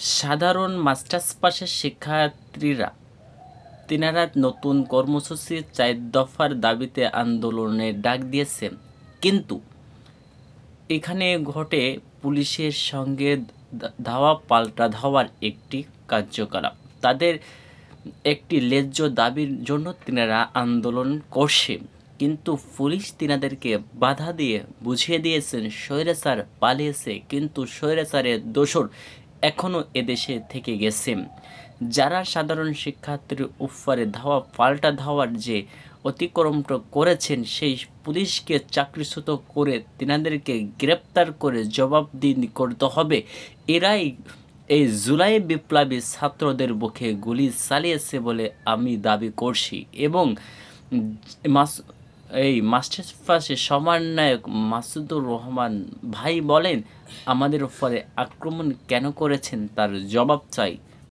সাধারণ মাস্টার্স পাশের শিক্ষার্থীরা তিনারা নতুন কর্মসূচি ৪ দফার দাবিতে আন্দোলনের ডাক দিয়েছেন। কিন্তু এখানে ঘটে পুলিশের সঙ্গে ধাওয়া পাল্টা ধাওয়ার একটি কার্যকলাপ। তাদের একটি ন্যায্য দাবির জন্য তিনারা আন্দোলন করছে, কিন্তু পুলিশ তিনাদেরকে বাধা দিয়ে বুঝিয়ে দিয়েছেন স্বৈরাচার পালিয়েছে, কিন্তু স্বৈরাচারের দোসর এখনও এদেশে থেকে গেছে। যারা সাধারণ শিক্ষার্থীর উপরে ধাওয়া পাল্টা ধাওয়ার যে অতিক্রমটা করেছেন, সেই পুলিশকে চাকরিচ্যুত করে তিনাদেরকে গ্রেপ্তার করে জবাবদিহি করতে হবে। এরাই এই জুলাই বিপ্লবী ছাত্রদের বুকে গুলি চালিয়েছে বলে আমি দাবি করছি। এবং এই মাস্টার্স পাশের সমন্বয়ক মাসুদুর রহমান ভাই বলেন, আমাদের উপরে আক্রমণ কেন করেছেন তার জবাব চাই।